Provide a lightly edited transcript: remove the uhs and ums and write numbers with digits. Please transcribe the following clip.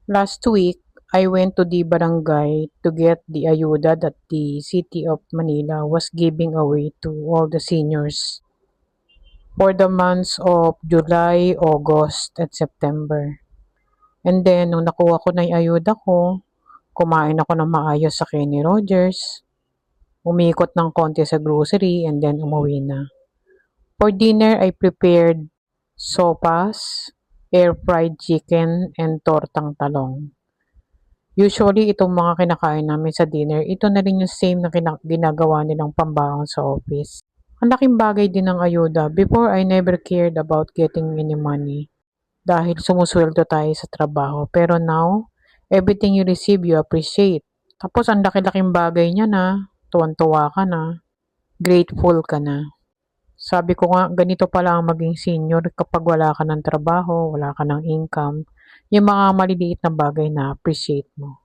Last week, I went to the barangay to get the ayuda that the City of Manila was giving away to all the seniors for the months of July, August, at September. And then, nung nakuha ko na yung ayuda ko, kumain ako ng maayos sa Kenny Rogers, umikot ng konti sa grocery, and then umuwi na. For dinner, I prepared sopas, air-fried chicken, and tortang talong. Usually, itong mga kinakain namin sa dinner, ito na rin yung same na ginagawa nilang pambaon sa office. Ang laking bagay din ng ayuda. Before, I never cared about getting any money dahil sumusweldo tayo sa trabaho. Pero now, everything you receive, you appreciate. Tapos, ang laki-laking bagay niya na, tuwan-tuwa ka na, grateful ka na. Sabi ko nga, ganito pala ang maging senior kapag wala ka ng trabaho, wala ka ng income, yung mga maliliit na bagay na appreciate mo.